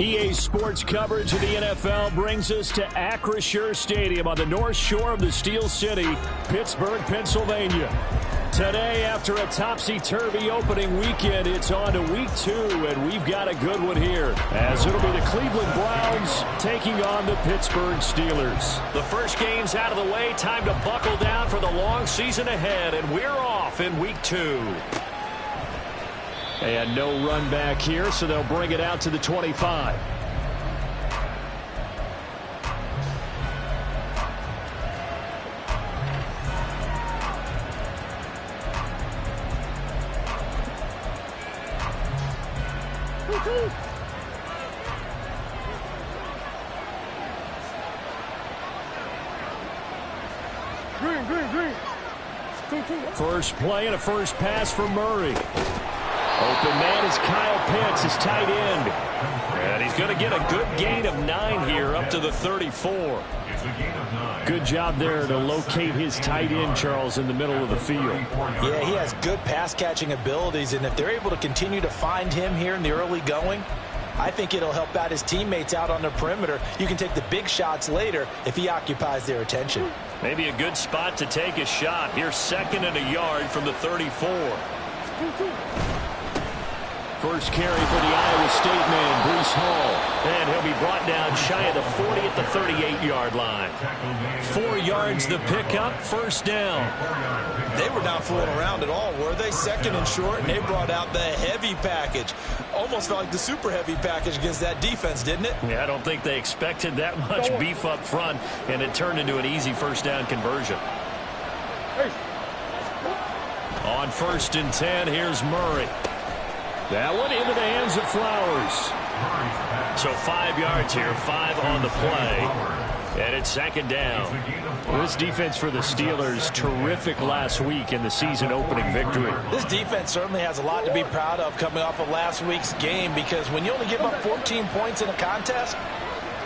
EA Sports coverage of the NFL brings us to Acrisure Stadium on the north shore of the Steel City, Pittsburgh, Pennsylvania. Today, after a topsy-turvy opening weekend, it's on to week 2, and we've got a good one here, as it'll be the Cleveland Browns taking on the Pittsburgh Steelers. The first game's out of the way, time to buckle down for the long season ahead, and we're off in week 2. And no run back here, so they'll bring it out to the 25. First play and a first pass for Murray. Open man is Kyle Pitts, his tight end. And he's going to get a good gain of 9 here, up to the 34. Good job there to locate his tight end, Charles, in the middle of the field. Yeah, he has good pass-catching abilities, and if they're able to continue to find him here in the early going, I think it'll help out his teammates out on the perimeter. You can take the big shots later if he occupies their attention. Maybe a good spot to take a shot. Here's 2nd and a yard from the 34. First carry for the Iowa State man, Breece Hall. And he'll be brought down shy of the 40 at the 38-yard line. 4 yards the pickup, first down. They were not fooling around at all, were they? 2nd and short, and they brought out the heavy package. Almost felt like the super heavy package against that defense, didn't it? Yeah, I don't think they expected that much beef up front, and it turned into an easy first down conversion. On 1st and 10, here's Murray. That one into the hands of Flowers. So 5 yards here, 5 on the play. And it's 2nd down. Well, this defense for the Steelers, terrific last week in the season-opening victory. This defense certainly has a lot to be proud of coming off of last week's game, because when you only give up 14 points in a contest,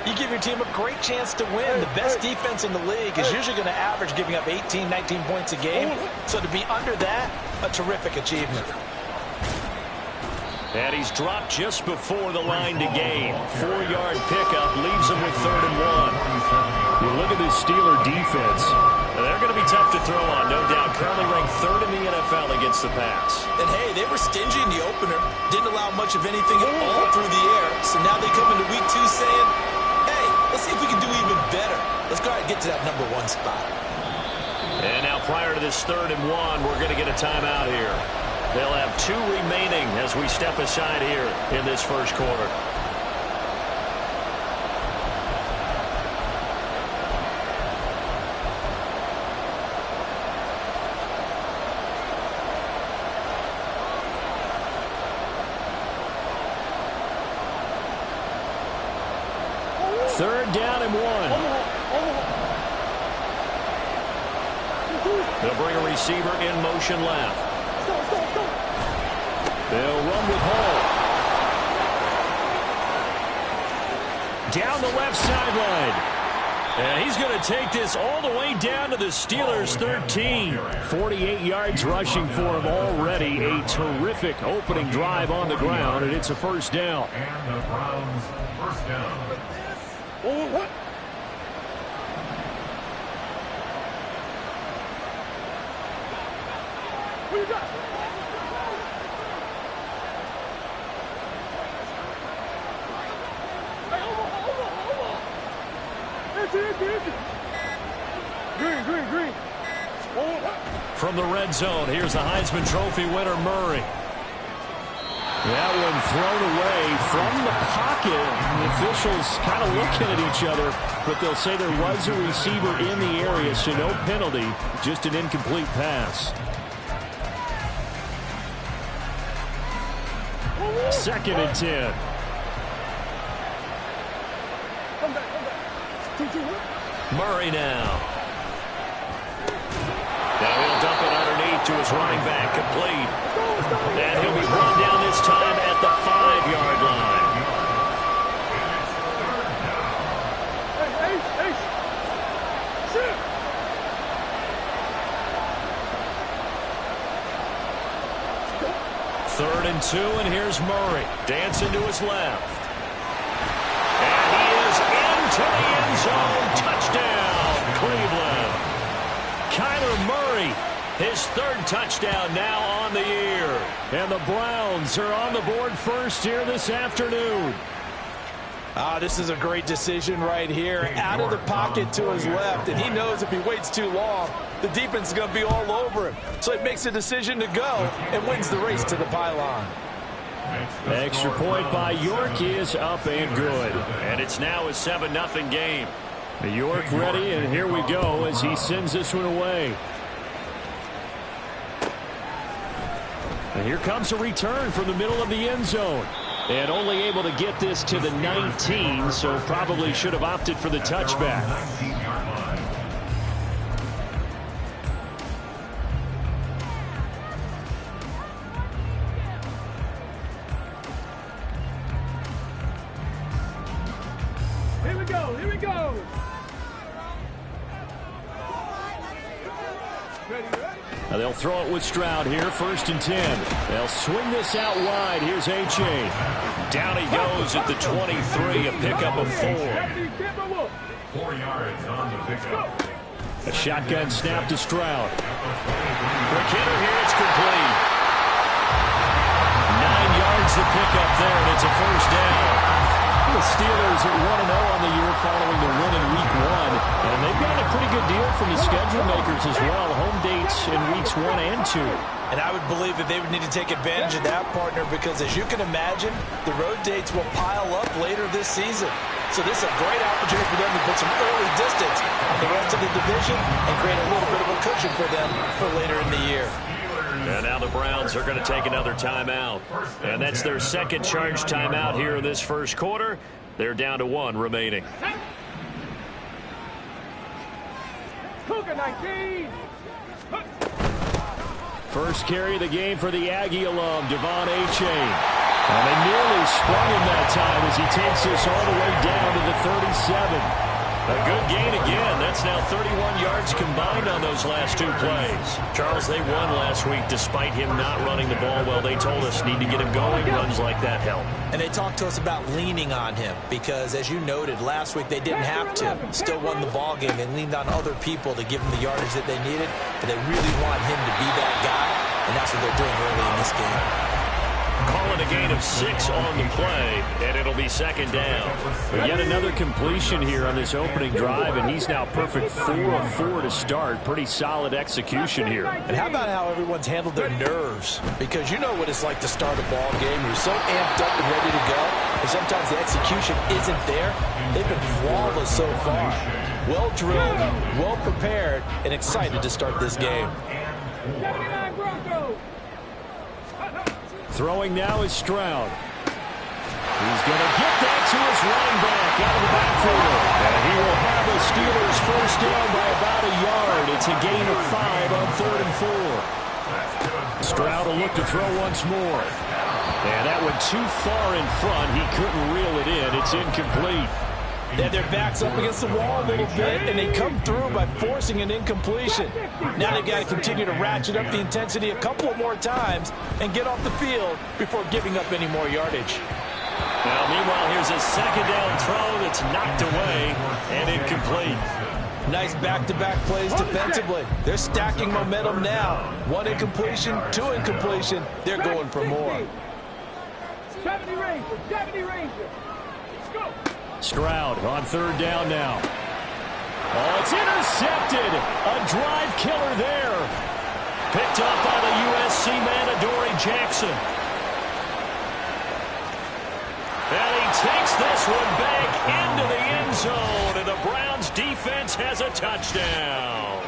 you give your team a great chance to win. The best defense in the league is usually going to average giving up 18, 19 points a game. So to be under that, a terrific achievement. And he's dropped just before the line to gain. 4-yard pickup leaves him with 3rd and 1. You look at this Steeler defense. They're going to be tough to throw on, no doubt. Currently ranked 3rd in the NFL against the pass. And hey, they were stingy in the opener. Didn't allow much of anything at all through the air. So now they come into week 2 saying, hey, let's see if we can do even better. Let's go ahead and get to that number 1 spot. And now prior to this 3rd and 1, we're going to get a timeout here. They'll have 2 remaining as we step aside here in this first quarter. Third down and 1. They'll bring a receiver in motion left. They'll run with Hall. Down the left sideline. And he's going to take this all the way down to the Steelers' 13. 48 yards rushing for him already. A terrific opening drive on the ground, and it's a first down. And the Browns' first down. Oh, what? What you got? Green. From the red zone, here's the Heisman Trophy winner, Murray. That one thrown away from the pocket. The officials kind of looking at each other, but they'll say there was a receiver in the area, so no penalty, just an incomplete pass. 2nd and 10. Come back. Murray now. Now he'll dump it underneath to his running back, complete. And he'll be brought down this time at the 5-yard line. Hey. Sit. 3rd and 2, and here's Murray. Dancing to his left. goes into the end zone. Touchdown, Cleveland. Kyler Murray, his third touchdown now on the year. And the Browns are on the board first here this afternoon. This is a great decision right here. Out of the pocket to his left, and he knows if he waits too long, the defense is going to be all over him. So he makes a decision to go and wins the race to the pylon. Extra point by York is up and good. And it's now a 7-0 game. York ready, and here we go as he sends this one away. And here comes a return from the middle of the end zone. And only able to get this to the 19, so probably should have opted for the touchback. Here we go, here we go. Ready, ready? Now they'll throw it with Stroud here, 1st and 10. They'll swing this out wide. Here's A.J. Down he goes at the 23, a pickup of 4. 4 yards on the pickup. A shotgun snap to Stroud. McKinnon here, it's complete. 9 yards to pick up there, and it's a 1st down. The Steelers are 1-0 on the year following the win in Week 1. And they've gotten a pretty good deal from the schedule makers as well. Home dates in Weeks 1 and 2. And I would believe that they would need to take advantage of that, partner, because as you can imagine, the road dates will pile up later this season. So this is a great opportunity for them to put some early distance on the rest of the division and create a little bit of a cushion for them for later in the year. And now the Browns are going to take another timeout. And that's their second charge timeout here in this first quarter. They're down to 1 remaining. Cougar 19. First carry of the game for the Aggie alum, Devon A-Chain. And they nearly sprung him that time as he takes this all the way down to the 37. A good gain again. That's now 31 yards combined on those last 2 plays. Charles, they won last week despite him not running the ball well. They told us need to get him going. Runs like that help. And they talked to us about leaning on him because, as you noted, last week they didn't have to. Still won the ball game. They leaned on other people to give them the yardage that they needed. But they really want him to be that guy, and that's what they're doing early in this game. Calling a gain of 6 on the play, and it'll be 2nd down. But yet another completion here on this opening drive, and he's now perfect 4 of 4 to start. Pretty solid execution here. And how about how everyone's handled their nerves? Because you know what it's like to start a ball game. You're so amped up and ready to go, and sometimes the execution isn't there. They've been flawless so far. Well drilled, well prepared, and excited to start this game. 79 Broncos. Throwing now is Stroud. He's going to get that to his running back out of the backfield. And he will have the Steelers 1st down by about a yard. It's a gain of 5 on 3rd and 4. Stroud will look to throw once more. And that went too far in front. He couldn't reel it in. It's incomplete. They have their backs up against the wall a little bit, and they come through by forcing an incompletion. Now they've got to continue to ratchet up the intensity a couple of more times and get off the field before giving up any more yardage. Now, meanwhile, here's a 2nd down throw that's knocked away and incomplete. Nice back-to-back plays defensively. They're stacking momentum now. 1 incompletion, 2 incompletion. They're going for more. 70 Ranger, 70 Ranger. Let's go. Stroud on 3rd down now. Oh, it's intercepted. A drive killer there. Picked up by the USC man, Adoree Jackson. And he takes this one back into the end zone, and the Browns defense has a touchdown.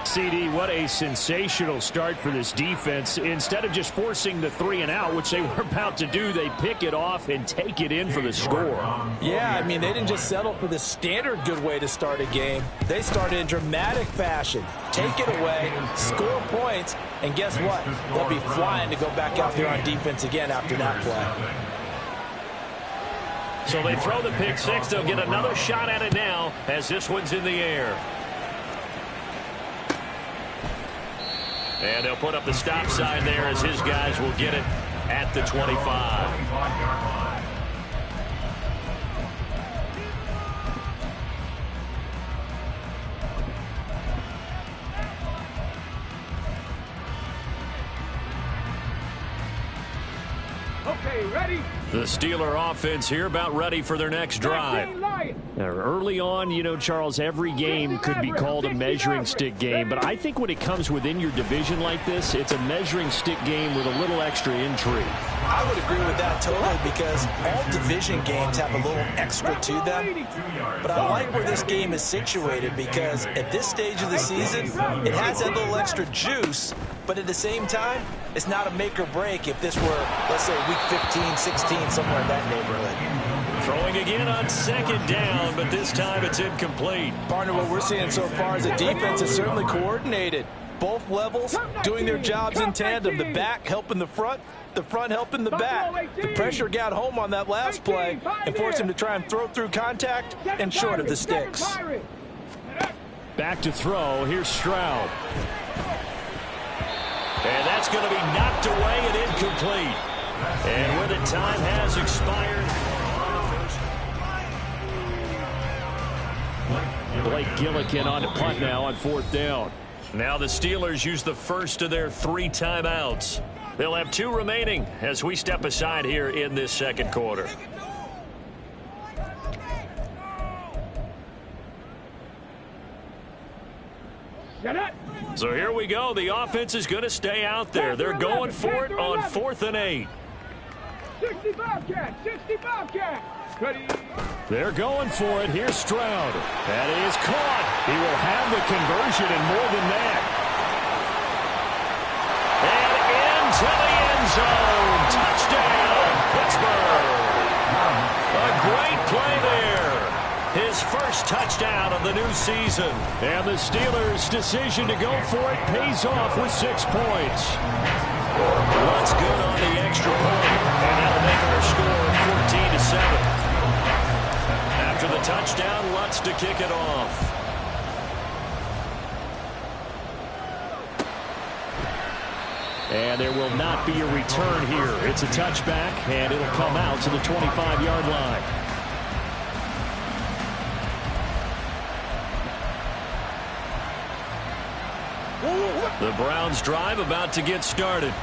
CD, what a sensational start for this defense. Instead of just forcing the 3 and out, which they were about to do, they pick it off and take it in for the score. Yeah, I mean, they didn't just settle for the standard good way to start a game. They started in dramatic fashion. Take it away, score points, and guess what? They'll be flying to go back out there on defense again after that play. So they throw the pick 6. They'll get another shot at it now as this one's in the air. And they'll put up the stop sign there as his guys will get it at the 25. Okay, ready? The Steeler offense here about ready for their next drive. Now, early on, you know, Charles, every game could be called a measuring stick game, but I think when it comes within your division like this, it's a measuring stick game with a little extra intrigue. I would agree with that totally because all division games have a little extra to them. But I like where this game is situated because at this stage of the season, it has that little extra juice, but at the same time, it's not a make or break if this were, let's say, week 15, 16, somewhere in that neighborhood. Throwing again on second down, but this time it's incomplete. Partner, what we're seeing so far is the defense is certainly coordinated. Both levels doing their jobs in tandem. The back helping the front helping the back. The pressure got home on that last play and forced him to try and throw through contact and short of the sticks. Back to throw. Here's Stroud. And that's going to be knocked away and incomplete. And where the time has expired. Blake Gillikin on to punt now on fourth down. Now the Steelers use the first of their 3 timeouts. They'll have 2 remaining as we step aside here in this second quarter. So here we go. The offense is going to stay out there. They're going for it on 4th and 8. 60 Bobcat, 60 Bobcat. Ready. They're going for it. Here's Stroud. That is caught. He will have the conversion and more than that. And into the end zone. Touchdown, Pittsburgh. A great play there. His first touchdown of the new season. And the Steelers' decision to go for it pays off with 6 points. Lutz good on the extra point. And that'll make our score 14-7. After the touchdown, Lutz to kick it off. And there will not be a return here. It's a touchback, and it'll come out to the 25-yard line. The Browns drive about to get started.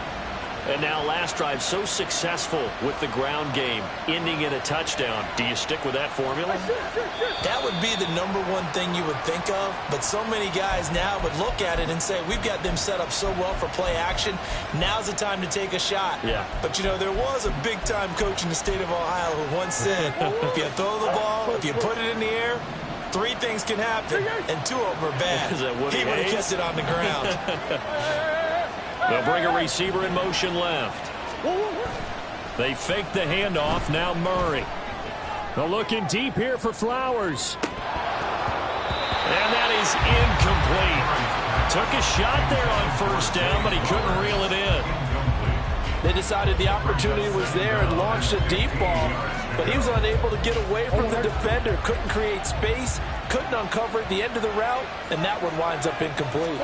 And now last drive so successful with the ground game, ending in a touchdown. Do you stick with that formula? That would be the #1 thing you would think of, but so many guys now would look at it and say, we've got them set up so well for play action. Now's the time to take a shot. Yeah. But, you know, there was a big-time coach in the state of Ohio who once said, if you throw the ball, if you put it in the air, 3 things can happen, and 2 of them are bad. Is that Woody he would have Hayes? kept it on the ground. They'll bring a receiver in motion left. They fake the handoff. Now Murray. They're looking deep here for Flowers. And that is incomplete. Took a shot there on first down, but he couldn't reel it in. They decided the opportunity was there and launched a deep ball, but he was unable to get away from the defender. Couldn't create space, couldn't uncover at the end of the route, and that one winds up incomplete.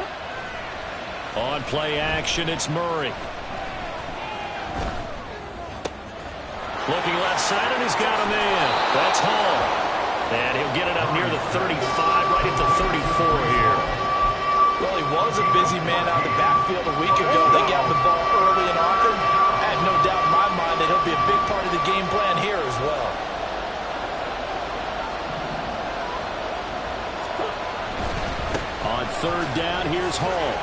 On play action, it's Murray. Looking left side, and he's got a man. That's Hall. And he'll get it up near the 35, right at the 34 here. Well, he was a busy man out of the backfield a week ago. They got the ball early and often. I have no doubt in my mind that he'll be a big part of the game plan here as well. On third down, here's Hall.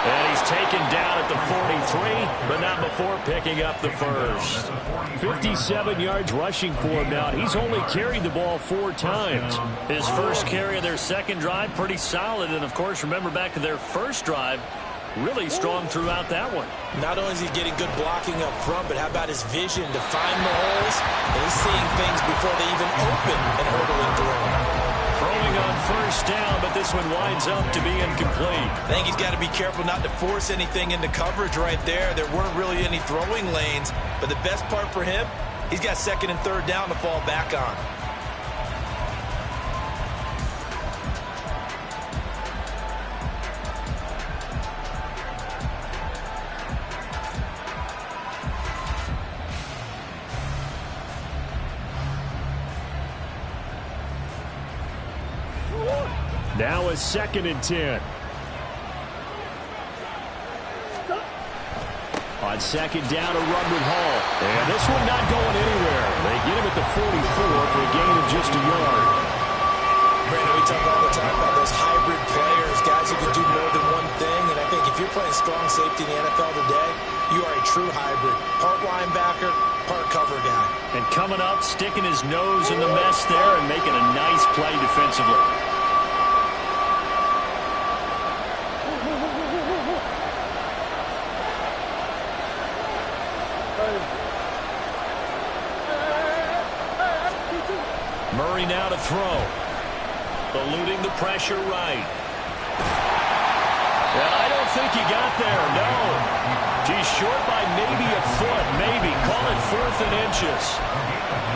And he's taken down at the 43, but not before picking up the first. 57 yards rushing for him now. He's only carried the ball 4 times. His first carry of their second drive, pretty solid. And, of course, remember back to their first drive, really strong throughout that one. Not only is he getting good blocking up front, but how about his vision to find the holes? And he's seeing things before they even open and hurdling through. Throwing on first down, but this one winds up to be incomplete. I think he's got to be careful not to force anything into coverage right there. There weren't really any throwing lanes, but the best part for him, he's got second and third down to fall back on. Now a 2nd and 10. On second down, a run with Hall. And this one not going anywhere. They get him at the 44 for a gain of just a yard. Brandon, we talk all the time about those hybrid players, guys who can do more than one thing. And I think if you're playing strong safety in the NFL today, you are a true hybrid. Part linebacker, part cover guy. And coming up, sticking his nose in the mess there and making a nice play defensively. Murray now to throw. Eluding the pressure right. Well, I don't think he got there, no. He's short by maybe a foot, maybe. Call it 4th and inches.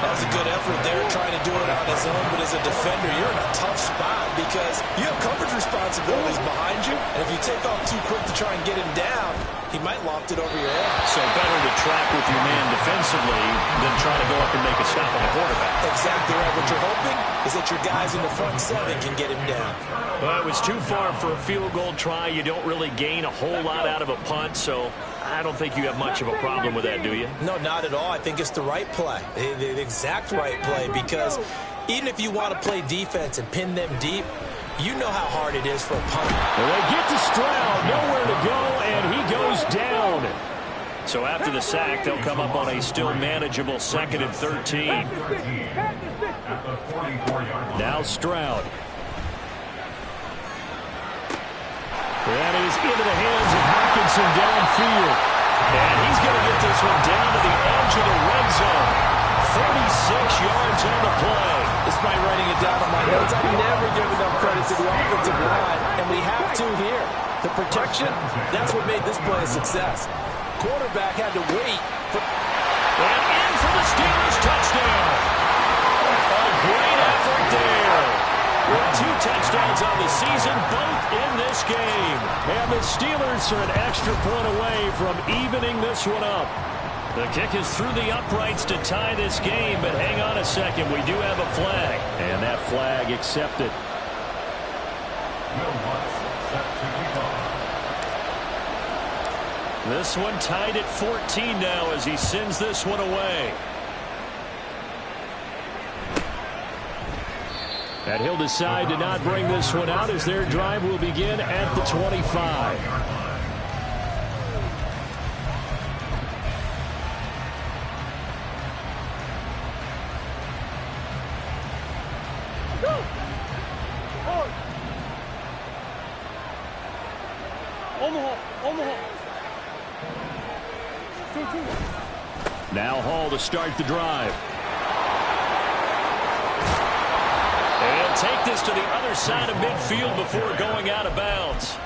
That was a good effort there trying to do it on his own, but as a defender, you're in a tough spot because you have coverage responsibilities behind you, and if you take off too quick to try and get him down, he might loft it over your head. So better to track with your man defensively than try to go up and make a stop on the quarterback. Exactly right. What you're hoping is that your guys in the front 7 can get him down. Well, it was too far for a field goal try. You don't really gain a whole lot out of a punt, so I don't think you have much of a problem with that, do you? No, not at all. I think it's the right play, the exact right play, because even if you want to play defense and pin them deep, you know how hard it is for a punter. Well, they get to Stroud, nowhere to go, and he goes down. So after the sack, they'll come up on a still manageable 2nd and 13. Now Stroud. That is into the hands of Hockenson downfield. And he's going to get this one down to the edge of the red zone. 36 yards on the play. Despite writing it down on my notes, I've never given enough credit to the offensive line, and we have to here. The protection, that's what made this play a success. Quarterback had to wait for... And in for the Steelers touchdown. A great effort there. With 2 touchdowns on the season, both in this game. And the Steelers are an extra point away from evening this one up. The kick is through the uprights to tie this game, but hang on a second. We do have a flag. And that flag accepted. This one tied at 14 now as he sends this one away. And he'll decide to not bring this one out as their drive will begin at the 25. Now Hall to start the drive. He'll take this to the other side of midfield before going out of bounds.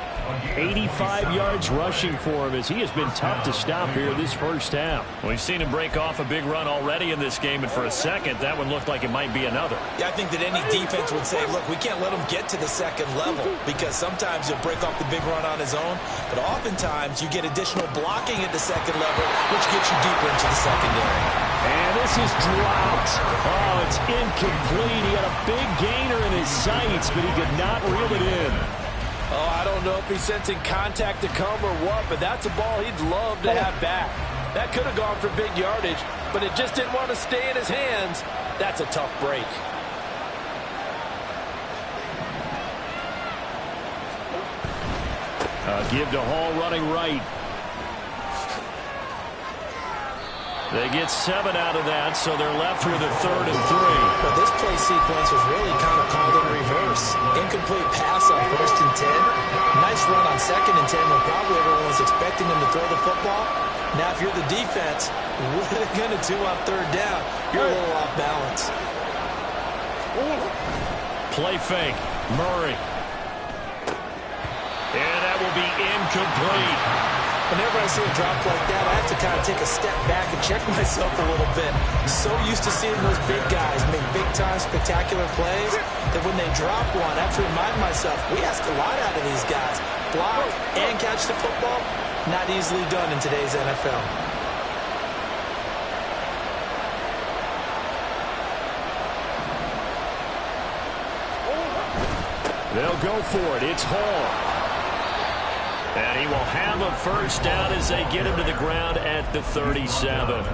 85 yards rushing for him as he has been tough to stop here this first half. We've seen him break off a big run already in this game, and for a second, that one looked like it might be another. Yeah, I think that any defense would say, look, we can't let him get to the second level because sometimes he'll break off the big run on his own, but oftentimes you get additional blocking at the second level, which gets you deeper into the secondary. And this is dropped. Oh, it's incomplete. He had a big gainer in his sights, but he could not reel it in. Oh, I don't know if he's sensing contact to come or what, but that's a ball he'd love to have back. That could have gone for big yardage, but it just didn't want to stay in his hands. That's a tough break. Give to Hall running right. They get 7 out of that, so they're left with a 3rd and 3. But this play sequence was really kind of called in reverse. Incomplete pass on 1st and 10. Nice run on 2nd and 10 when probably everyone was expecting him to throw the football. Now, if you're the defense, what are they going to do on 3rd down? You're a little off balance. Play fake. Murray. And that will be incomplete. Whenever I see a drop like that, I have to kind of take a step back and check myself a little bit. So used to seeing those big guys make big-time spectacular plays that when they drop one, I have to remind myself, we ask a lot out of these guys. Block and catch the football, not easily done in today's NFL. They'll go for it. It's Hall. And he will have a first down as they get him to the ground at the 37.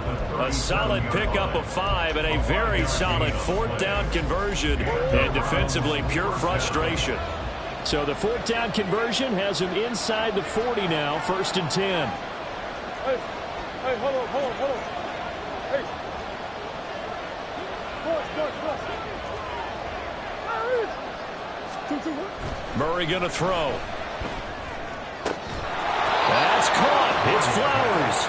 A solid pickup of 5 and a very solid fourth down conversion. And defensively, pure frustration. So the fourth down conversion has him inside the 40 now, 1st and 10. Hey, hold on. Hey. Murray going to throw. That's caught. It's Flowers.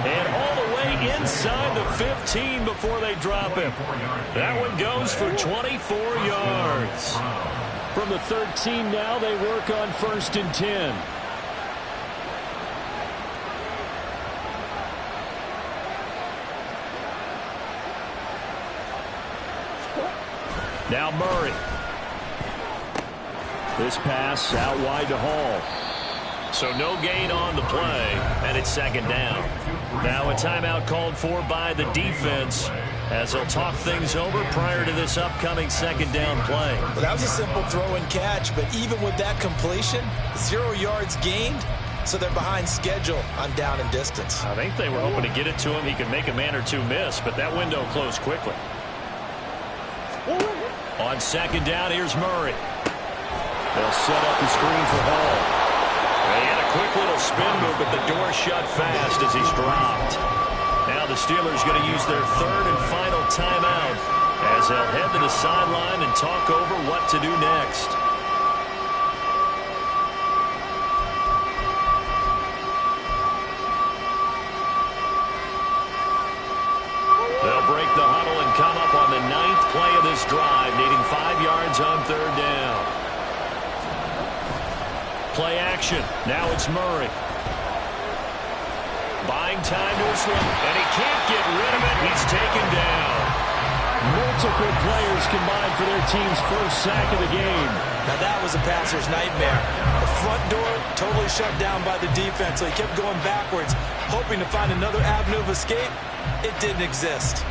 And all the way inside the 15 before they drop him. That one goes for 24 yards. From the 13 now, they work on 1st and 10. Now Murray. This pass out wide to Hall. So no gain on the play, and it's 2nd down. Now a timeout called for by the defense as they'll talk things over prior to this upcoming 2nd down play. Well, that was a simple throw and catch, but even with that completion, 0 yards gained, so they're behind schedule on down and distance. I think they were hoping to get it to him. He could make a man or two miss, but that window closed quickly. On 2nd down, here's Murray. They'll set up the screen for Hall. He had a quick little spin move, but the door shut fast as he's dropped. Now the Steelers going to use their 3rd and final timeout as they'll head to the sideline and talk over what to do next. They'll break the huddle and come up on the 9th play of this drive, needing 5 yards on 3rd down. Play action. Now it's Murray. Buying time to his left, and he can't get rid of it. He's taken down. Multiple players combined for their team's first sack of the game. Now that was a passer's nightmare. The front door totally shut down by the defense, so he kept going backwards, hoping to find another avenue of escape. It didn't exist.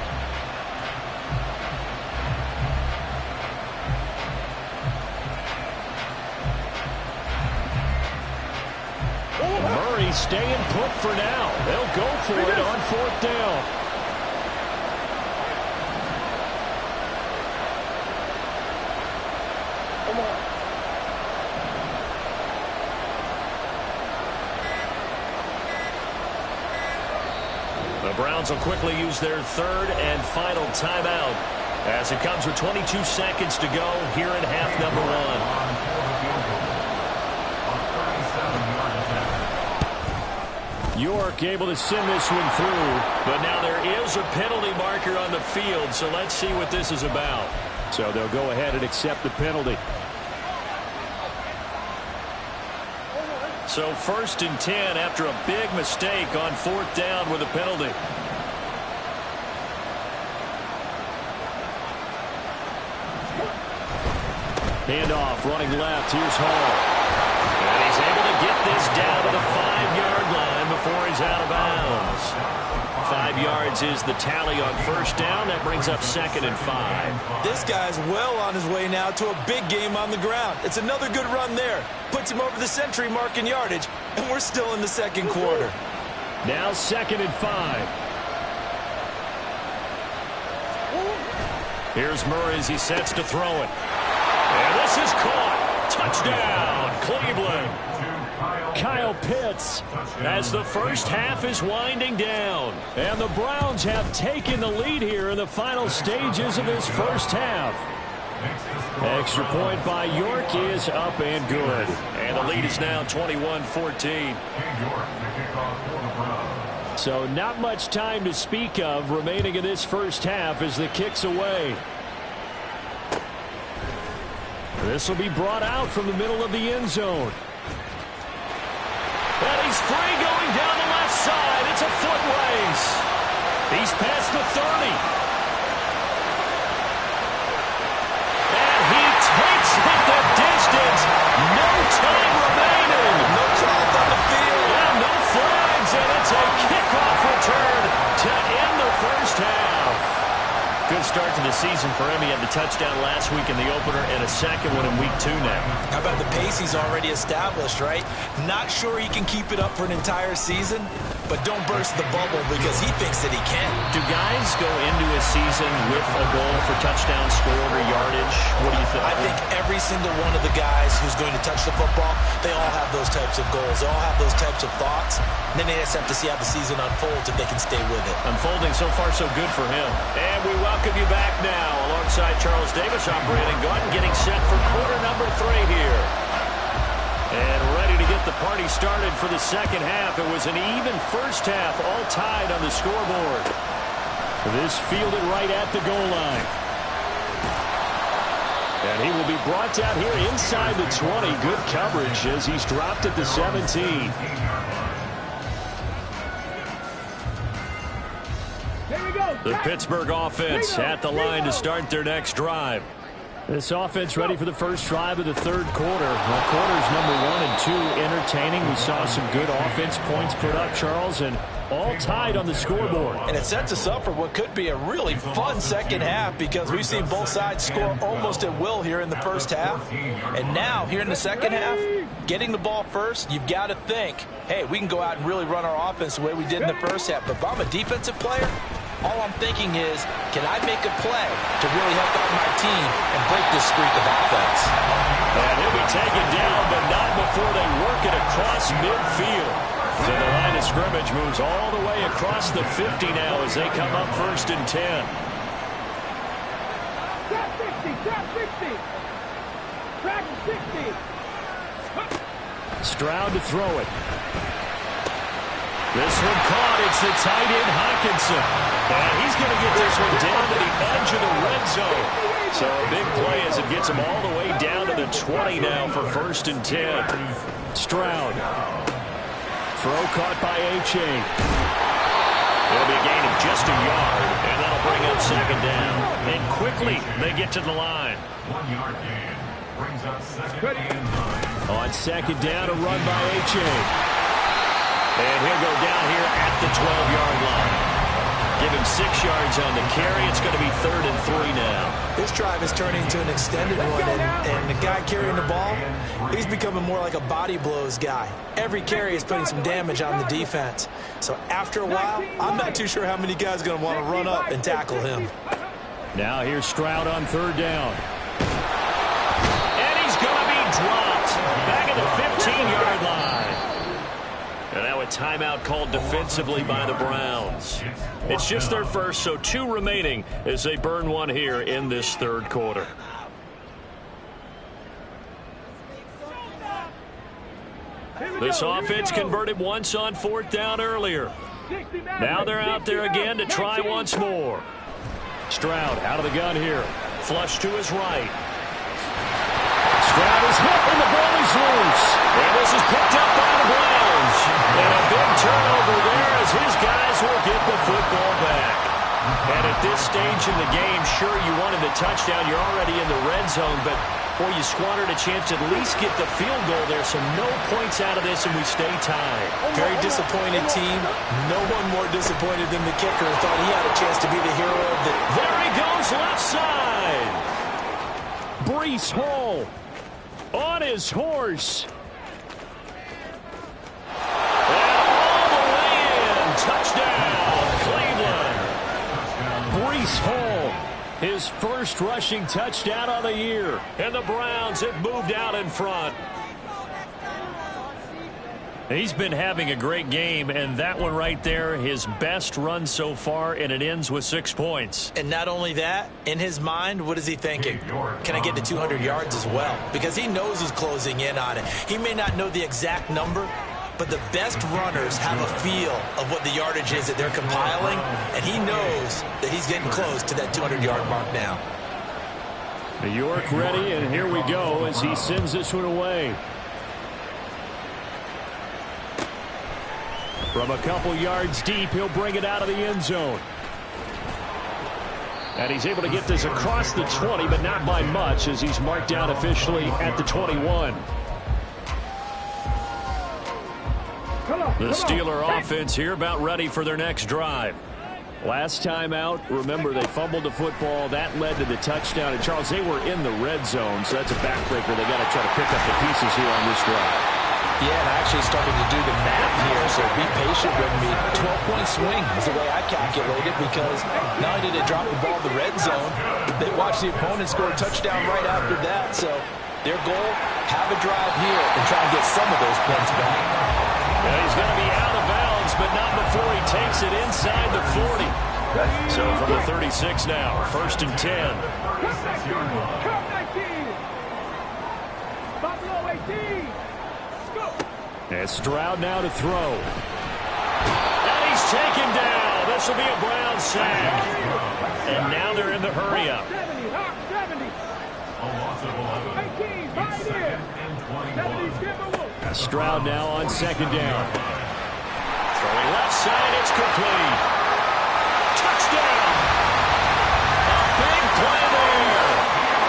Murray staying put for now. They'll go for it on 4th down. The Browns will quickly use their 3rd and final timeout as it comes with 22 seconds to go here in half number 1. York able to send this one through, but now there is a penalty marker on the field, so let's see what this is about. So they'll go ahead and accept the penalty. So 1st and 10 after a big mistake on 4th down with a penalty. Handoff running left. Here's Hall. And he's able to get this down to the 5-yard line before he's out of bounds. 5 yards is the tally on 1st down. That brings up 2nd and 5. This guy's well on his way now to a big game on the ground. It's another good run there. Puts him over the century mark in yardage, and we're still in the 2nd quarter. Now 2nd and 5. Here's Murray as he sets to throw it. And this is caught. Touchdown, Cleveland. Kyle Pitts as the first half is winding down. And the Browns have taken the lead here in the final stages of this first half. Extra point by York is up and good. And the lead is now 21-14. So not much time to speak of remaining in this first half as the kick's away. This will be brought out from the middle of the end zone. And he's free going down the left side. It's a foot race. He's past the 30. And he takes it the distance. No time remaining. No clock on the field. And no flags, and it's a kickoff return to end the first half. Good start to the season for him. He had the touchdown last week in the opener and a second one in week 2 now. How about the pace he's already established, right? Not sure he can keep it up for an entire season, but don't burst the bubble because he thinks that he can. Do guys go into a season with a goal for touchdown scored or yardage? What do you think? I think every single one of the guys who's going to touch the football, they all have those types of goals. They all have those types of thoughts. And then they just have to see how the season unfolds if they can stay with it. Unfolding so far so good for him. And we welcome you back now alongside Charles Davis. I'm Brandon Gaudin getting set for quarter number 3 here. And ready to get the party started for the second half. It was an even first half, all tied on the scoreboard. This fielded right at the goal line. And he will be brought down here inside the 20. Good coverage as he's dropped at the 17. The Pittsburgh offense at the line to start their next drive. This offense ready for the first drive of the third quarter. Well, quarters number 1 and 2 entertaining. We saw some good offense points put up, Charles, and all tied on the scoreboard. And it sets us up for what could be a really fun second half because we've seen both sides score almost at will here in the first half. And now, here in the second half, getting the ball first, you've got to think, hey, we can go out and really run our offense the way we did in the first half. But if I'm a defensive player, all I'm thinking is, can I make a play to really help out my team and break this streak of offense? And he'll be taken down, but not before they work it across midfield. So the line of scrimmage moves all the way across the 50 now as they come up 1st and 10. Trap 60, trap 60. Trap 60. Stroud to throw it. This one caught. It's the tight end, Hockenson. And he's going to get this one down to the edge of the red zone. So a big play as it gets him all the way down to the 20 now for 1st and 10. Stroud. Throw caught by H.A. It'll be a gain of just a yard, and that'll bring up 2nd down. And quickly, they get to the line. 1 yard gain. Brings up 2nd and 9. On 2nd down, a run by H.A. And he'll go down here at the 12-yard line. Give him 6 yards on the carry. It's going to be 3rd and 3 now. This drive is turning into an extended one, and the guy carrying the ball, he's becoming more like a body blows guy. Every carry is putting some damage on the defense. So after a while, I'm not too sure how many guys are going to want to run up and tackle him. Now here's Stroud on 3rd down. And he's going to be dropped back at the 15-yard line. And now a timeout called defensively by the Browns. It's just their first, so 2 remaining as they burn one here in this third quarter. This offense converted once on 4th down earlier. Now they're out there again to try once more. Stroud out of the gun here. Flush to his right. Stroud is hit and the ball is loose. And this is picked up by the Browns. And a big turnover there as his guys will get the football back. And at this stage in the game, sure, you wanted the touchdown. You're already in the red zone, but boy, you squandered a chance to at least get the field goal there. So no points out of this, and we stay tied. Very disappointed team. No one more disappointed than the kicker. Thought he had a chance to be the hero of the... There he goes, left side. Breece Hall on his horse. And all the way in. Touchdown, Cleveland. Breece Hall, his first rushing touchdown of the year. And the Browns have moved out in front. He's been having a great game, and that one right there, his best run so far, and it ends with 6 points. And not only that, in his mind, what is he thinking? Can I get to 200 yards as well? Because he knows he's closing in on it. He may not know the exact number, but the best runners have a feel of what the yardage is that they're compiling, and he knows that he's getting close to that 200-yard mark now. New York ready, and here we go as he sends this one away. From a couple yards deep, he'll bring it out of the end zone. And he's able to get this across the 20, but not by much as he's marked down officially at the 21. The Steeler offense here about ready for their next drive. Last time out, remember, they fumbled the football. That led to the touchdown. And, Charles, they were in the red zone, so that's a backbreaker. They got to try to pick up the pieces here on this drive. Yeah, and I actually started to do the math here, so be patient with me. 12-point swing is the way I calculate it, because not only did they drop the ball in the red zone, they watched the opponent score a touchdown right after that. So their goal, have a drive here and try and get some of those points back. Yeah, he's going to be out of bounds, but not before he takes it inside the 40. So from the 36 now, 1st and 10. And Stroud now to throw. And he's taken down. This will be a Brown sack. And now they're in the hurry-up. Stroud now on 2nd down. Throwing left side, it's complete. Touchdown! A big play there.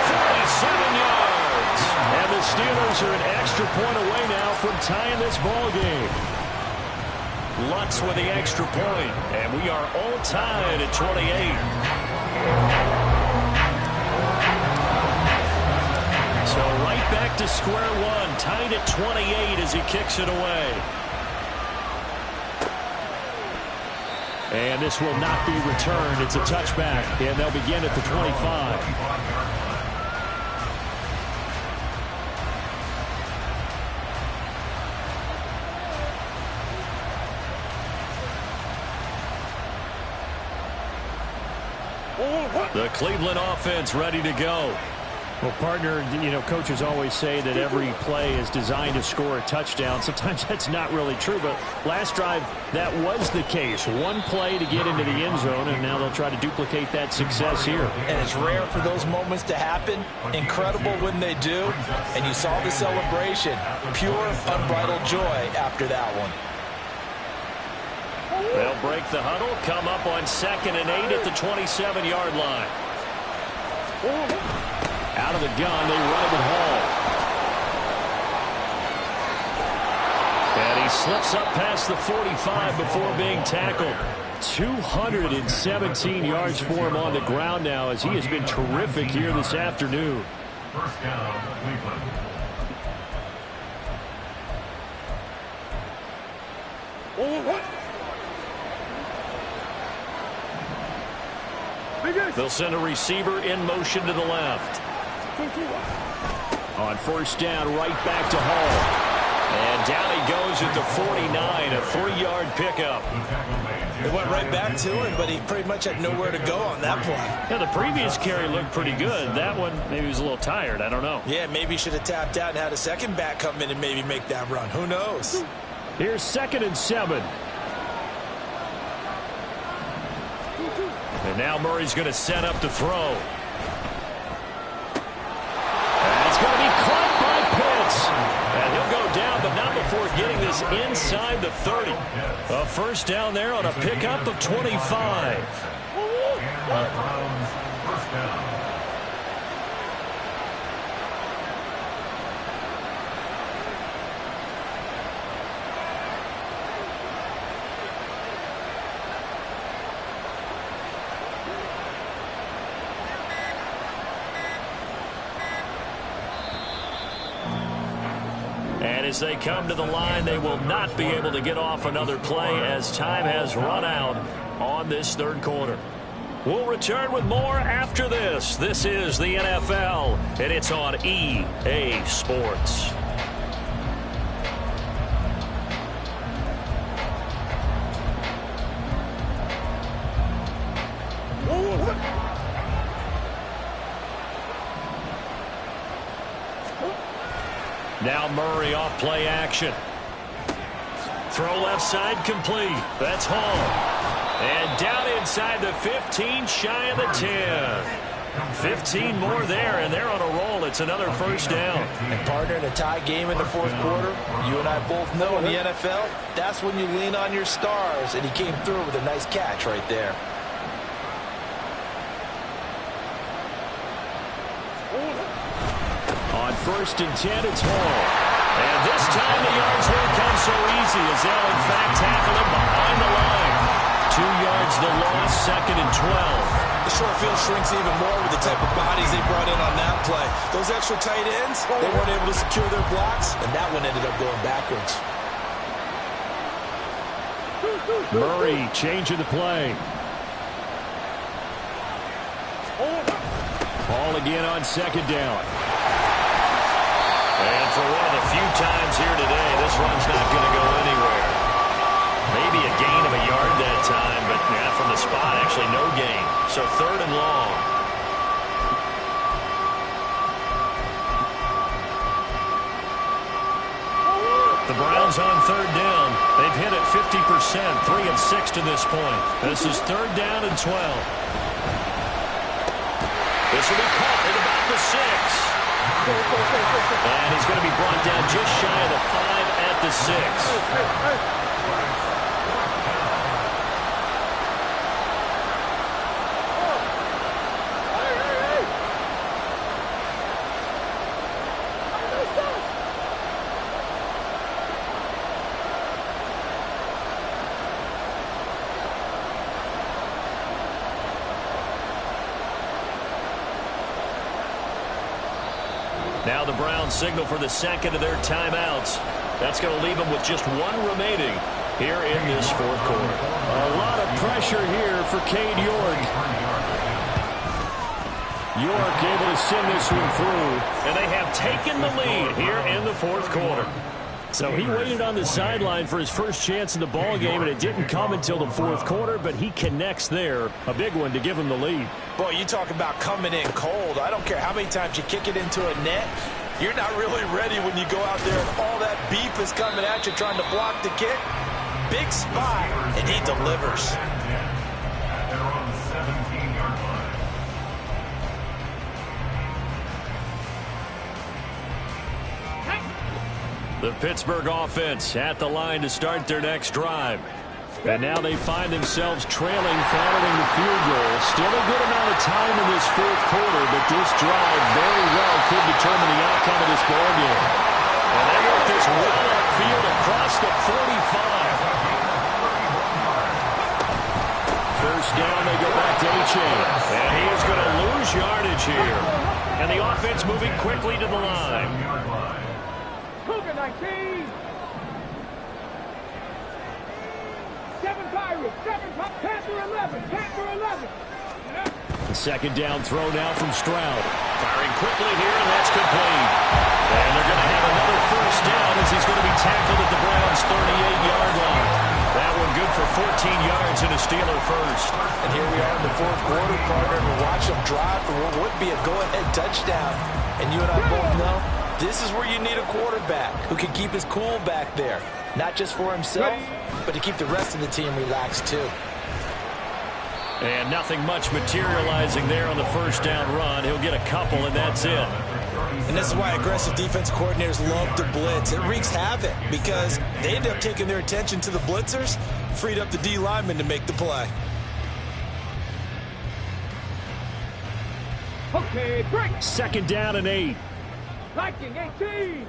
47 yards. And the Steelers are an extra point away now from tying this ball game. Lutz with the extra point, and we are all tied at 28. So right back to square one, tied at 28 as he kicks it away. And this will not be returned. It's a touchback, and they'll begin at the 25. The Cleveland offense ready to go. Well, partner, you know, coaches always say that every play is designed to score a touchdown. Sometimes that's not really true, but last drive, that was the case. One play to get into the end zone, and now they'll try to duplicate that success here. And it's rare for those moments to happen. Incredible when they do. And you saw the celebration. Pure, unbridled joy after that one. They'll break the huddle, come up on 2nd and 8 at the 27-yard line. Out of the gun, they run it with Hall. And he slips up past the 45 before being tackled. 217 yards for him on the ground now, as he has been terrific here this afternoon. First down, Cleveland. They'll send a receiver in motion to the left. On 1st down, right back to Hall. And down he goes at the 49, a 3-yard pickup. It went right back to him, but he pretty much had nowhere to go on that play. Yeah, the previous carry looked pretty good. That one, maybe he was a little tired. I don't know. Yeah, maybe he should have tapped out and had a second back come in and maybe make that run. Who knows? Here's 2nd and 7. And now Murray's going to set up to throw. And it's going to be caught by Pitts. And he'll go down, but not before getting this inside the 30. A 1st down there on a pickup of 25. And the Browns, 1st down. As they come to the line, they will not be able to get off another play as time has run out on this 3rd quarter. We'll return with more after this. This is the NFL, and it's on EA Sports. Now Murray off play action. Throw left side complete. That's Hall. And down inside the 15, shy of the 10. 15 more there, and they're on a roll. It's another 1st down. And partner, in a tie game in the 4th quarter, you and I both know in the NFL, that's when you lean on your stars, and he came through with a nice catch right there. On 1st and 10, it's Hall. And this time the yards won't come so easy as they'll, in fact, tackle him behind the line. yards the loss, 2nd and 12. The short field shrinks even more with the type of bodies they brought in on that play. Those extra tight ends, they weren't able to secure their blocks, and that one ended up going backwards. Murray changing the play. Ball again on 2nd down. And for one of the few times here today, this run's not going to go anywhere. Maybe a gain of a yard that time, but from the spot, actually no gain. So 3rd and long. The Browns on 3rd down. They've hit it 50%, 3 of 6 to this point. This is 3rd down and 12. This will be caught at about the 6. And he's going to be brought down just shy of the 5 at the 6. Now the Browns signal for the 2nd of their timeouts. That's going to leave them with just 1 remaining here in this 4th quarter. A lot of pressure here for Cade York. York able to send this one through. And they have taken the lead here in the 4th quarter. So he waited on the sideline for his first chance in the ball game, and it didn't come until the 4th quarter, but he connects there. A big one to give him the lead. Boy, you talk about coming in cold. I don't care how many times you kick it into a net. You're not really ready when you go out there and all that beef is coming at you trying to block the kick. Big spot, and he delivers. They're on the 17-yard line. The Pittsburgh offense at the line to start their next drive. And now they find themselves trailing following the field goal. Still a good amount of time in this 4th quarter, but this drive very well could determine the outcome of this ball game. And they work this well upfield across the 45. First down, they go back to A-Chain. And he is going to lose yardage here. And the offense moving quickly to the line. 19. 7 Pirates. 7 Panther 11. Panther 11. The 2nd down throw now from Stroud. Firing quickly here, and that's complete. And they're going to have another first down as he's going to be tackled at the Browns' 38-yard line. That one good for 14 yards and a Steeler first. And here we are in the 4th quarter, partner, and watch them drive for what would be a go-ahead touchdown. And you and I both know this is where you need a quarterback who can keep his cool back there. Not just for himself, but to keep the rest of the team relaxed too. And nothing much materializing there on the first down run. He'll get a couple, and that's it. And this is why aggressive defense coordinators love to blitz. It wreaks havoc because they end up taking their attention to the blitzers, freed up the D lineman to make the play. Okay, break. 2nd down and 8. Liking 18.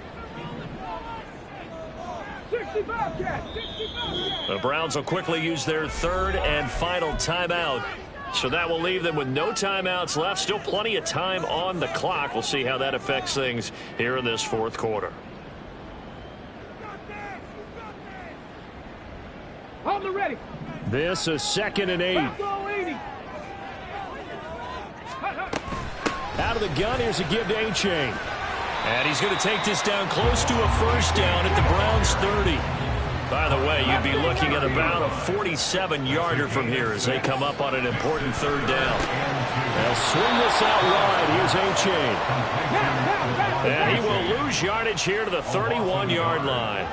65 catch. 65 catch. The Browns will quickly use their 3rd and final timeout. So that will leave them with no timeouts left. Still plenty of time on the clock. We'll see how that affects things here in this 4th quarter. On the ready. This is 2nd and 8. Out of the gun, here's a give to A-Chain. And he's going to take this down close to a first down at the Browns' 30. By the way, you'd be looking at about a 47-yarder from here as they come up on an important 3rd down. They'll swing this out wide. Here's A-Chain. And he will lose yardage here to the 31-yard line.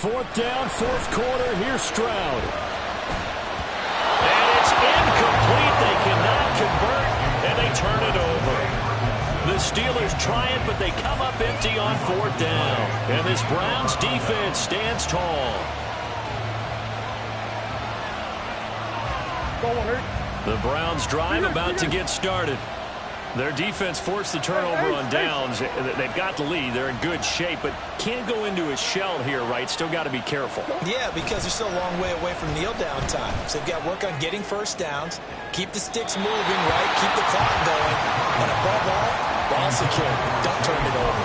4th down, 4th quarter. Here's Stroud. And it's incomplete. They cannot convert, and they turn it over. The Steelers try it, but they come up empty on 4th down. And this Browns defense stands tall. The Browns drive about to get started. Their defense forced the turnover on downs. They've got the lead. They're in good shape, but can't go into a shell here, right? Still got to be careful. Yeah, because they're still a long way away from kneel down time. So they've got to work on getting first downs, keep the sticks moving, right? Keep the clock going. And above all, ball security. Don't turn it over.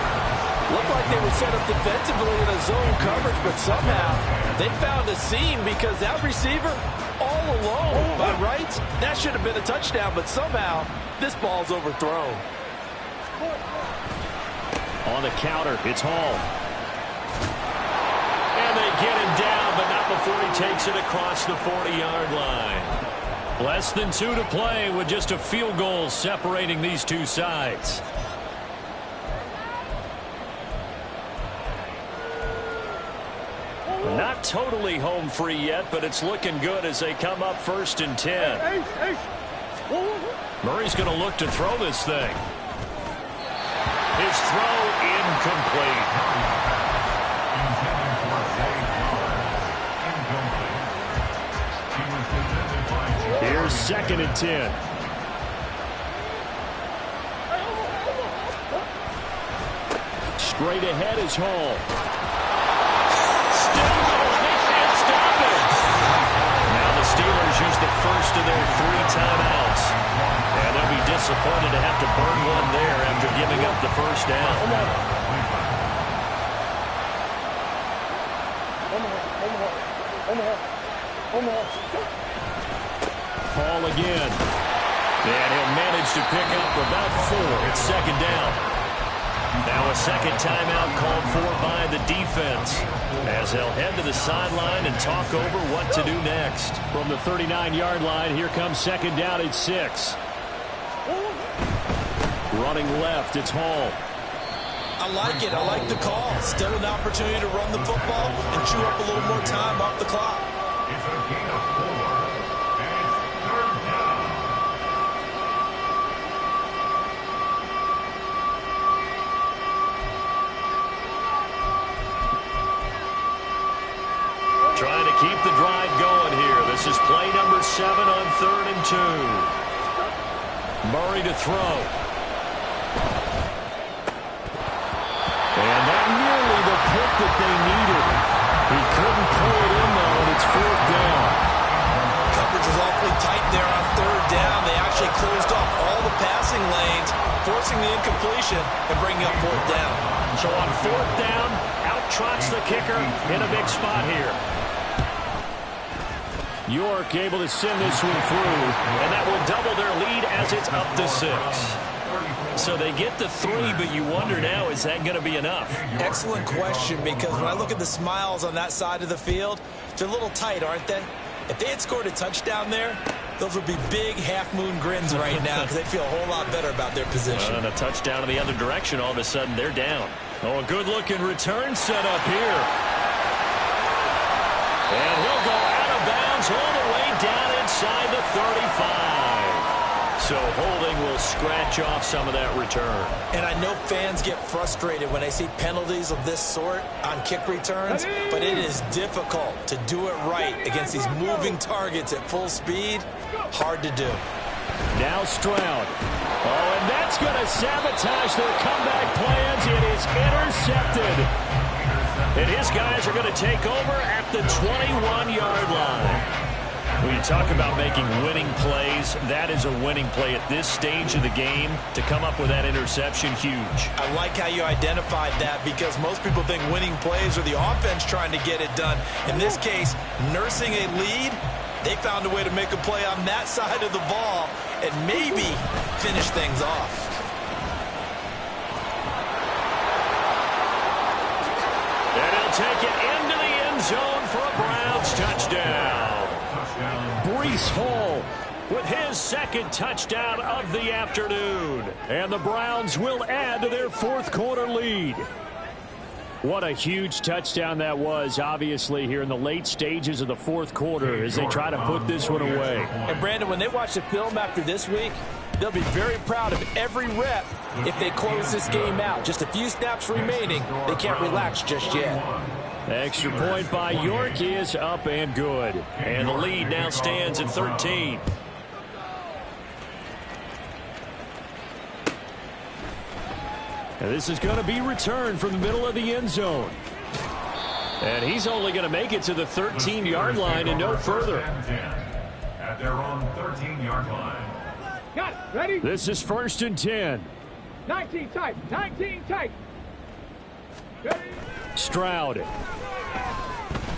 Looked like they were set up defensively in a zone coverage, but somehow they found a seam because that receiver all alone. By rights, that should have been a touchdown, but somehow this ball's overthrown. On the counter, it's Hall. And they get him down, but not before he takes it across the 40-yard line. Less than 2 to play with just a field goal separating these two sides. Not totally home free yet, but it's looking good as they come up 1st and 10. Murray's going to look to throw this thing. His throw incomplete. Here's 2nd and 10. Straight ahead is Hall. Steelers use the first of their 3 timeouts. And they'll be disappointed to have to burn one there after giving up the first down. Hall again. And he'll manage to pick up about 4. It's 2nd down. Now a 2nd timeout called for by the defense as they'll head to the sideline and talk over what to do next. From the 39-yard line, here comes 2nd down at 6. Running left, it's Hall. I like it. I like the call. Still an opportunity to run the football and chew up a little more time off the clock. It's a gain of 4, and it's 3rd down. Trying to keep the drive going here. This is play number 7 on 3rd and 2. Murray to throw. And that nearly the pick that they needed. He couldn't pull it in, though, and it's 4th down. Coverage was awfully tight there on 3rd down. They actually closed off all the passing lanes, forcing the incompletion and bringing up 4th down. So on 4th down, out trots the kicker in a big spot here. York able to send this one through, and that will double their lead as it's up to 6. So they get the 3, but you wonder now, is that going to be enough? Excellent question, because when I look at the smiles on that side of the field, they're a little tight, aren't they? If they had scored a touchdown there, those would be big half-moon grins right now because they feel a whole lot better about their position. And a touchdown in the other direction, all of a sudden they're down. Oh, a good-looking return set up here. And he'll go out of bounds all the way down inside the 35. So holding will scratch off some of that return. And I know fans get frustrated when they see penalties of this sort on kick returns, but it is difficult to do it right against these moving targets at full speed. Hard to do. Now Stroud. Oh, and that's going to sabotage their comeback plans. It is intercepted. And his guys are going to take over at the 21-yard line. When you talk about making winning plays, that is a winning play at this stage of the game. To come up with that interception, huge. I like how you identified that because most people think winning plays are the offense trying to get it done. In this case, nursing a lead, they found a way to make a play on that side of the ball and maybe finish things off. And he'll take it into the end zone for a Browns touchdown. Breece Hall with his 2nd touchdown of the afternoon. And the Browns will add to their 4th quarter lead. What a huge touchdown that was, obviously, here in the late stages of the 4th quarter as they try to put this one away. And, Brandon, when they watch the film after this week, they'll be very proud of every rep if they close this game out. Just a few snaps remaining. They can't relax just yet. Extra point by York is up and good. And the lead now stands at 13. And this is going to be returned from the middle of the end zone. And he's only going to make it to the 13-yard line and no further. At their own 13-yard line. Got it. Ready? This is 1st and 10. 19 tight. 19 tight. Ready? Stroud.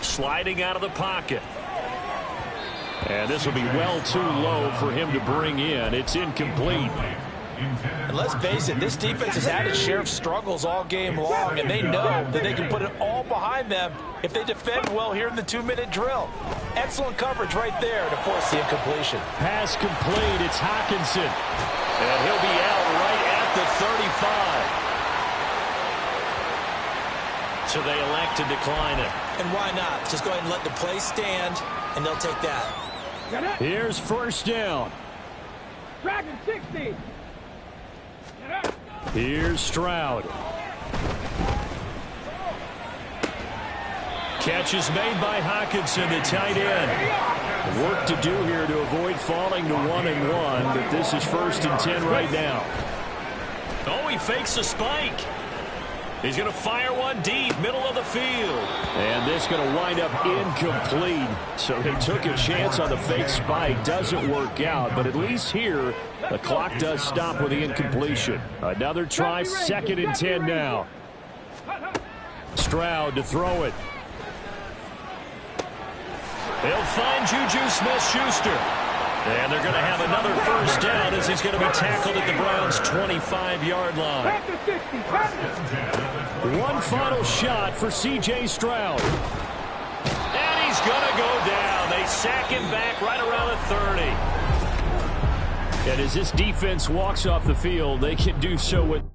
Sliding out of the pocket. And this will be well too low for him to bring in. It's incomplete. And let's face it, this defense has had its share of struggles all game long, and they know that they can put it all behind them if they defend well here in the 2-minute drill. Excellent coverage right there to force the incompletion. Pass complete. It's Hockenson. And he'll be out right at the 35. So they elect to decline it. And why not? Just go ahead and let the play stand, and they'll take that. Here's 1st down. Dragon 60. Here's Stroud. Catch is made by Hockenson, the tight end. Work to do here to avoid falling to 1-1, but this is 1st and 10 right now. Oh, he fakes a spike. He's going to fire one deep, middle of the field. And this going to wind up incomplete. So they took a chance on the fake spike. Doesn't work out, but at least here, the clock does stop with the incompletion. Another try, 2nd and 10 now. Stroud to throw it. He'll find Juju Smith-Schuster. And they're going to have another 1st down as he's going to be tackled at the Browns' 25-yard line. One final shot for C.J. Stroud. And he's going to go down. They sack him back right around the 30. And as this defense walks off the field, they can do so with